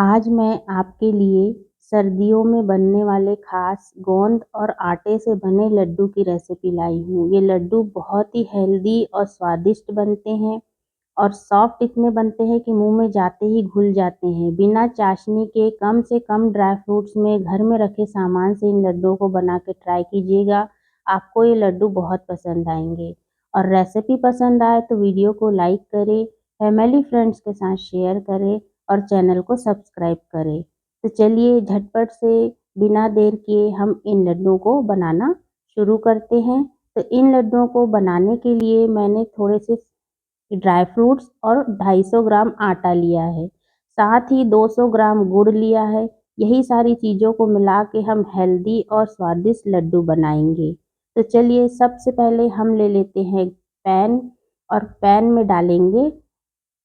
आज मैं आपके लिए सर्दियों में बनने वाले खास गोंद और आटे से बने लड्डू की रेसिपी लाई हूँ। ये लड्डू बहुत ही हेल्दी और स्वादिष्ट बनते हैं और सॉफ्ट इतने बनते हैं कि मुंह में जाते ही घुल जाते हैं। बिना चाशनी के कम से कम ड्राई फ्रूट्स में घर में रखे सामान से इन लड्डुओं को बना के ट्राई कीजिएगा। आपको ये लड्डू बहुत पसंद आएंगे। और रेसिपी पसंद आए तो वीडियो को लाइक करें, फैमिली फ्रेंड्स के साथ शेयर करें और चैनल को सब्सक्राइब करें। तो चलिए झटपट से बिना देर किए हम इन लड्डुओं को बनाना शुरू करते हैं। तो इन लड्डुओं को बनाने के लिए मैंने थोड़े से ड्राई फ्रूट्स और 250 ग्राम आटा लिया है, साथ ही 200 ग्राम गुड़ लिया है। यही सारी चीज़ों को मिला के हम हेल्दी और स्वादिष्ट लड्डू बनाएंगे। तो चलिए सबसे पहले हम ले लेते हैं पैन और पैन में डालेंगे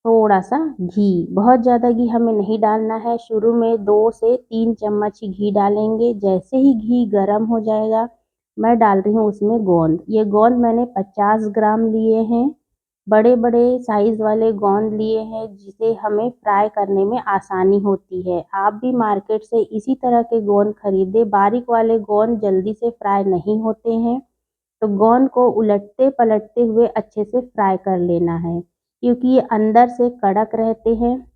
थोड़ा सा घी। बहुत ज़्यादा घी हमें नहीं डालना है। शुरू में 2 से 3 चम्मच ही घी डालेंगे। जैसे ही घी गर्म हो जाएगा मैं डाल रही हूँ उसमें गोंद। ये गोंद मैंने 50 ग्राम लिए हैं। बड़े बड़े साइज़ वाले गोंद लिए हैं जिसे हमें फ्राई करने में आसानी होती है। आप भी मार्केट से इसी तरह के गोंद खरीदें। बारीक वाले गोंद जल्दी से फ्राई नहीं होते हैं। तो गोंद को उलटते पलटते हुए अच्छे से फ्राई कर लेना है, क्योंकि ये अंदर से कड़क रहते हैं।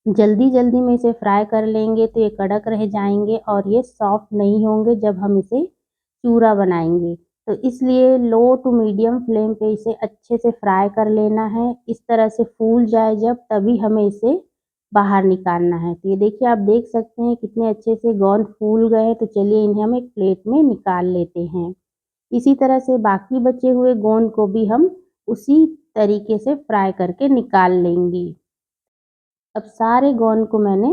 जल्दी जल्दी में इसे फ्राई कर लेंगे तो ये कड़क रह जाएंगे और ये सॉफ्ट नहीं होंगे जब हम इसे चूरा बनाएंगे। तो इसलिए लो टू मीडियम फ्लेम पे इसे अच्छे से फ्राई कर लेना है। इस तरह से फूल जाए जब, तभी हमें इसे बाहर निकालना है। तो ये देखिए, आप देख सकते हैं कितने अच्छे से गोंद फूल गए हैं। तो चलिए इन्हें हम एक प्लेट में निकाल लेते हैं। इसी तरह से बाकी बचे हुए गोंद को भी हम उसी तरीके से फ्राई करके निकाल लेंगे। अब सारे गोंद को मैंने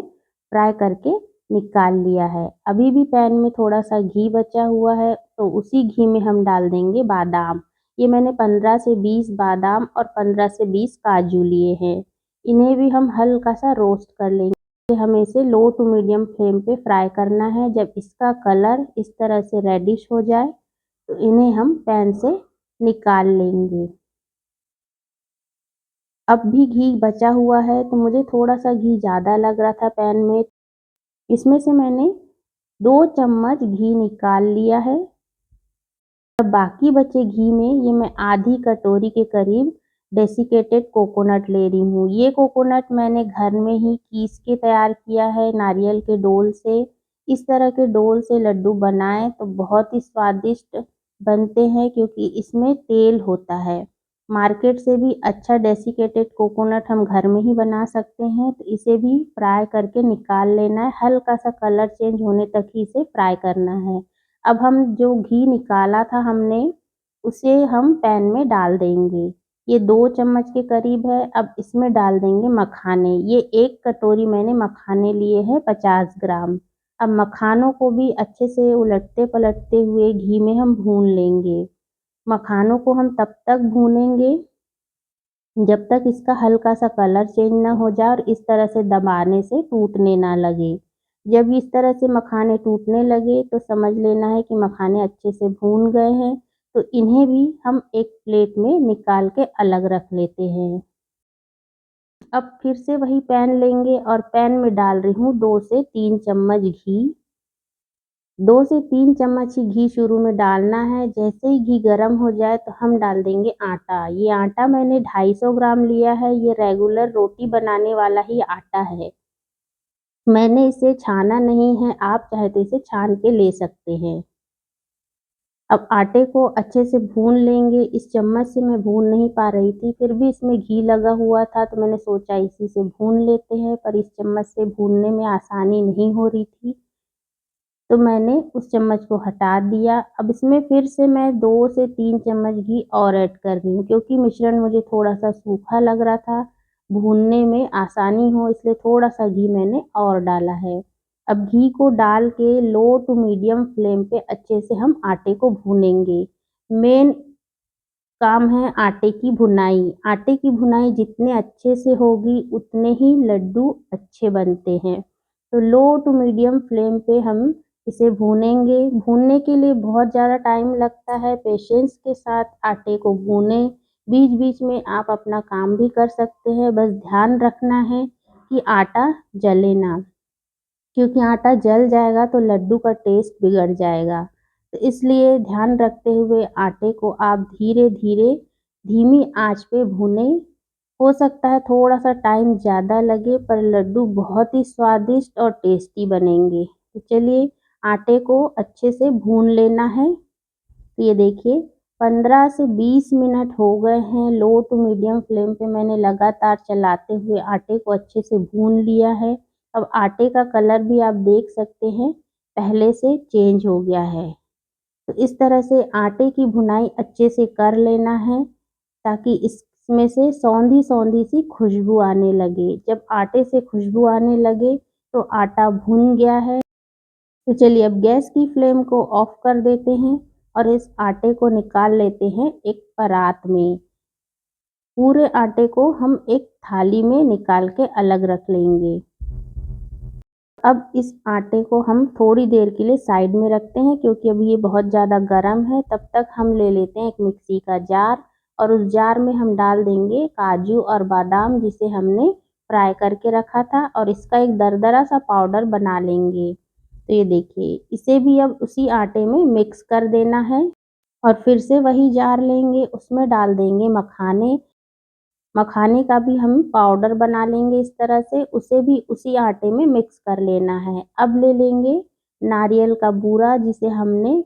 फ्राई करके निकाल लिया है। अभी भी पैन में थोड़ा सा घी बचा हुआ है, तो उसी घी में हम डाल देंगे बादाम। ये मैंने 15 से 20 बादाम और 15 से 20 काजू लिए हैं। इन्हें भी हम हल्का सा रोस्ट कर लेंगे। हमें इसे लो टू मीडियम फ्लेम पे फ्राई करना है। जब इसका कलर इस तरह से रेडिश हो जाए तो इन्हें हम पैन से निकाल लेंगे। अब भी घी बचा हुआ है, तो मुझे थोड़ा सा घी ज़्यादा लग रहा था पैन में। इसमें से मैंने 2 चम्मच घी निकाल लिया है। अब बाकी बचे घी में ये मैं आधी कटोरी के करीब डेसिकेटेड कोकोनट ले रही हूँ। ये कोकोनट मैंने घर में ही पीस के तैयार किया है नारियल के डोल से। इस तरह के डोल से लड्डू बनाएं तो बहुत ही स्वादिष्ट बनते हैं, क्योंकि इसमें तेल होता है। मार्केट से भी अच्छा डेसिकेटेड कोकोनट हम घर में ही बना सकते हैं। तो इसे भी फ्राई करके निकाल लेना है। हल्का सा कलर चेंज होने तक ही इसे फ्राई करना है। अब हम जो घी निकाला था हमने, उसे हम पैन में डाल देंगे। ये 2 चम्मच के करीब है। अब इसमें डाल देंगे मखाने। ये 1 कटोरी मैंने मखाने लिए हैं 50 ग्राम। अब मखानों को भी अच्छे से उलटते पलटते हुए घी में हम भून लेंगे। मखानों को हम तब तक भूनेंगे जब तक इसका हल्का सा कलर चेंज ना हो जाए और इस तरह से दबाने से टूटने ना लगे। जब इस तरह से मखाने टूटने लगे तो समझ लेना है कि मखाने अच्छे से भून गए हैं। तो इन्हें भी हम एक प्लेट में निकाल के अलग रख लेते हैं। अब फिर से वही पैन लेंगे और पैन में डाल रही हूँ 2 से 3 चम्मच घी। 2 से 3 चम्मच ही घी शुरू में डालना है। जैसे ही घी गर्म हो जाए तो हम डाल देंगे आटा। ये आटा मैंने 250 ग्राम लिया है। ये रेगुलर रोटी बनाने वाला ही आटा है। मैंने इसे छाना नहीं है, आप चाहे तो इसे छान के ले सकते हैं। अब आटे को अच्छे से भून लेंगे। इस चम्मच से मैं भून नहीं पा रही थी, फिर भी इसमें घी लगा हुआ था तो मैंने सोचा इसी से भून लेते हैं, पर इस चम्मच से भूनने में आसानी नहीं हो रही थी, तो मैंने उस चम्मच को हटा दिया। अब इसमें फिर से मैं 2 से 3 चम्मच घी और ऐड कर रही हूँ, क्योंकि मिश्रण मुझे थोड़ा सा सूखा लग रहा था। भूनने में आसानी हो इसलिए थोड़ा सा घी मैंने और डाला है। अब घी को डाल के लो टू मीडियम फ्लेम पे अच्छे से हम आटे को भूनेंगे। मेन काम है आटे की भुनाई। आटे की भुनाई जितने अच्छे से होगी उतने ही लड्डू अच्छे बनते हैं। तो लो टू मीडियम फ्लेम पे हम इसे भूनेंगे। भूनने के लिए बहुत ज़्यादा टाइम लगता है। पेशेंस के साथ आटे को भूनें। बीच बीच में आप अपना काम भी कर सकते हैं, बस ध्यान रखना है कि आटा जले ना। क्योंकि आटा जल जाएगा तो लड्डू का टेस्ट बिगड़ जाएगा। तो इसलिए ध्यान रखते हुए आटे को आप धीरे-धीरे धीमी आंच पे भूनें। हो सकता है थोड़ा-सा टाइम ज़्यादा लगे पर लड्डू बहुत ही स्वादिष्ट और टेस्टी बनेंगे। तो चलिए आटे को अच्छे से भून लेना है। तो ये देखिए 15 से 20 मिनट हो गए हैं। लो टू मीडियम फ्लेम पे मैंने लगातार चलाते हुए आटे को अच्छे से भून लिया है। अब आटे का कलर भी आप देख सकते हैं पहले से चेंज हो गया है। तो इस तरह से आटे की भुनाई अच्छे से कर लेना है ताकि इसमें से सौंधी-सौंधी सी खुशबू आने लगे। जब आटे से खुशबू आने लगे तो आटा भुन गया है। तो चलिए अब गैस की फ्लेम को ऑफ कर देते हैं और इस आटे को निकाल लेते हैं एक परात में। पूरे आटे को हम एक थाली में निकाल के अलग रख लेंगे। अब इस आटे को हम थोड़ी देर के लिए साइड में रखते हैं क्योंकि अभी ये बहुत ज़्यादा गर्म है। तब तक हम ले लेते हैं एक मिक्सी का जार और उस जार में हम डाल देंगे काजू और बादाम जिसे हमने फ्राई करके रखा था और इसका एक दरदरा सा पाउडर बना लेंगे। तो ये देखिए इसे भी अब उसी आटे में मिक्स कर देना है और फिर से वही जार लेंगे, उसमें डाल देंगे मखाने। मखाने का भी हम पाउडर बना लेंगे इस तरह से, उसे भी उसी आटे में मिक्स कर लेना है। अब ले लेंगे नारियल का बूरा जिसे हमने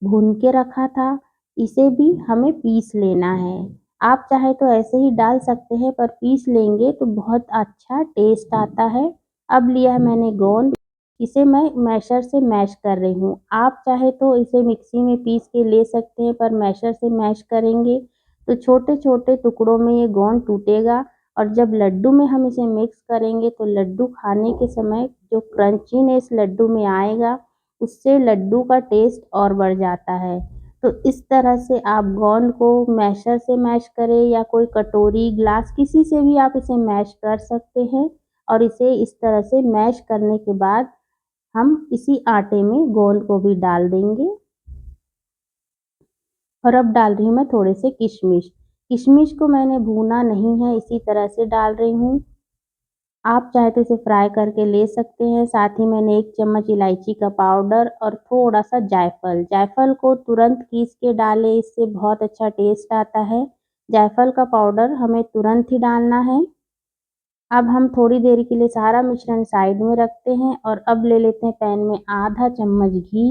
भून के रखा था, इसे भी हमें पीस लेना है। आप चाहे तो ऐसे ही डाल सकते हैं पर पीस लेंगे तो बहुत अच्छा टेस्ट आता है। अब लिया है मैंने गोंद, इसे मैं मैशर से मैश कर रही हूँ। आप चाहे तो इसे मिक्सी में पीस के ले सकते हैं पर मैशर से मैश करेंगे तो छोटे-छोटे टुकड़ों में ये गोंद टूटेगा और जब लड्डू में हम इसे मिक्स करेंगे तो लड्डू खाने के समय जो क्रंचीनेस लड्डू में आएगा उससे लड्डू का टेस्ट और बढ़ जाता है। तो इस तरह से आप गोंद को मैशर से मैश करें या कोई कटोरी, ग्लास किसी से भी आप इसे मैश कर सकते हैं और इसे इस तरह से मैश करने के बाद हम इसी आटे में गोंद को भी डाल देंगे। और अब डाल रही हूँ मैं थोड़े से किशमिश। किशमिश को मैंने भूना नहीं है, इसी तरह से डाल रही हूँ। आप चाहे तो इसे फ्राई करके ले सकते हैं। साथ ही मैंने 1 चम्मच इलायची का पाउडर और थोड़ा-सा जायफल। जायफल को तुरंत पीस के डालें, इससे बहुत अच्छा टेस्ट आता है। जायफल का पाउडर हमें तुरंत ही डालना है। अब हम थोड़ी देर के लिए सारा मिश्रण साइड में रखते हैं और अब ले लेते हैं पैन में आधा चम्मच घी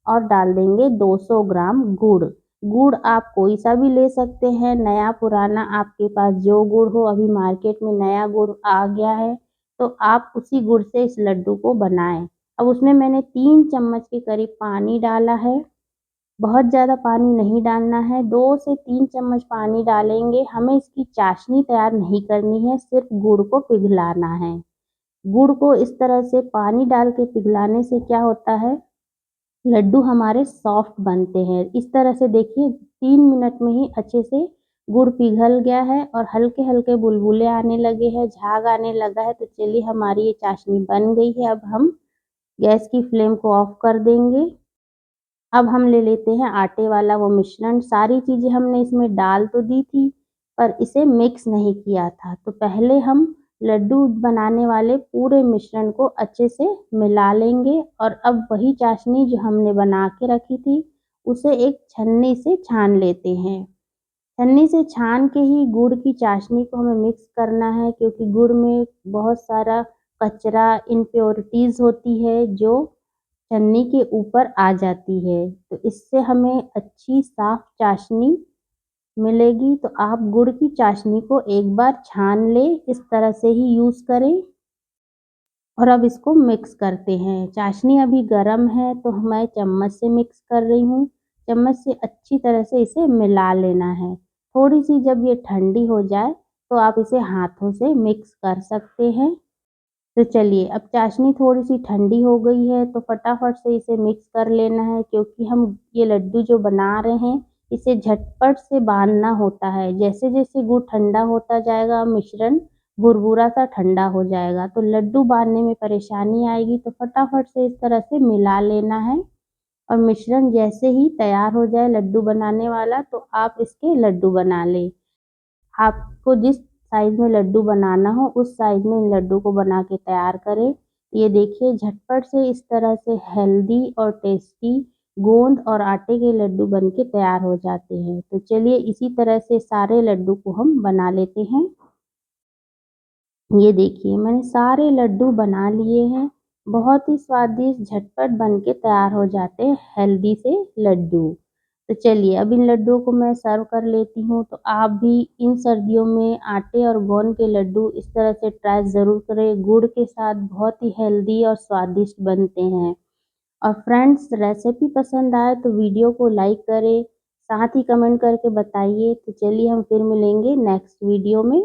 और डाल देंगे 200 ग्राम गुड़। गुड़ आप कोई सा भी ले सकते हैं, नया पुराना आपके पास जो गुड़ हो। अभी मार्केट में नया गुड़ आ गया है तो आप उसी गुड़ से इस लड्डू को बनाएं। अब उसमें मैंने 3 चम्मच के करीब पानी डाला है। बहुत ज़्यादा पानी नहीं डालना है, 2 से 3 चम्मच पानी डालेंगे। हमें इसकी चाशनी तैयार नहीं करनी है, सिर्फ गुड़ को पिघलाना है। गुड़ को इस तरह से पानी डाल के पिघलाने से क्या होता है, लड्डू हमारे सॉफ्ट बनते हैं। इस तरह से देखिए 3 मिनट में ही अच्छे से गुड़ पिघल गया है और हल्के-हल्के बुलबुले आने लगे हैं, झाग आने लगा है। तो चलिए हमारी ये चाशनी बन गई है। अब हम गैस की फ्लेम को ऑफ कर देंगे। अब हम ले लेते हैं आटे वाला वो मिश्रण। सारी चीज़ें हमने इसमें डाल तो दी थी पर इसे मिक्स नहीं किया था। तो पहले हम लड्डू बनाने वाले पूरे मिश्रण को अच्छे से मिला लेंगे और अब वही चाशनी जो हमने बना के रखी थी उसे एक छन्नी से छान लेते हैं। छन्नी से छान के ही गुड़ की चाशनी को हमें मिक्स करना है क्योंकि गुड़ में बहुत सारा कचरा, इम्प्योरिटीज़ होती है जो छन्नी के ऊपर आ जाती है। तो इससे हमें अच्छी साफ चाशनी मिलेगी। तो आप गुड़ की चाशनी को एक बार छान लें, इस तरह से ही यूज़ करें। और अब इसको मिक्स करते हैं। चाशनी अभी गर्म है तो मैं चम्मच से मिक्स कर रही हूँ। चम्मच से अच्छी तरह से इसे मिला लेना है। थोड़ी सी जब ये ठंडी हो जाए तो आप इसे हाथों से मिक्स कर सकते हैं। तो चलिए अब चाशनी थोड़ी सी ठंडी हो गई है तो फटाफट से इसे मिक्स कर लेना है क्योंकि हम ये लड्डू जो बना रहे हैं इसे झटपट से बांधना होता है। जैसे जैसे गुड़ ठंडा होता जाएगा मिश्रण भुरभुरा सा ठंडा हो जाएगा तो लड्डू बांधने में परेशानी आएगी। तो फटाफट से इस तरह से मिला लेना है और मिश्रण जैसे ही तैयार हो जाए लड्डू बनाने वाला तो आप इसके लड्डू बना लें। आपको जिस साइज़ में लड्डू बनाना हो उस साइज़ में इन लड्डू को बना के तैयार करें। ये देखिए झटपट से इस तरह से हेल्दी और टेस्टी गोंद और आटे के लड्डू बनके तैयार हो जाते हैं। तो चलिए इसी तरह से सारे लड्डू को हम बना लेते हैं। ये देखिए मैंने सारे लड्डू बना लिए हैं। बहुत ही स्वादिष्ट झटपट बनके तैयार हो जाते हैं हेल्दी से लड्डू। तो चलिए अब इन लड्डुओं को मैं सर्व कर लेती हूँ। तो आप भी इन सर्दियों में आटे और गोंद के लड्डू इस तरह से ट्राई ज़रूर करें। गुड़ के साथ बहुत ही हेल्दी और स्वादिष्ट बनते हैं। और फ्रेंड्स रेसिपी पसंद आए तो वीडियो को लाइक करें, साथ ही कमेंट करके बताइए। तो चलिए हम फिर मिलेंगे नेक्स्ट वीडियो में।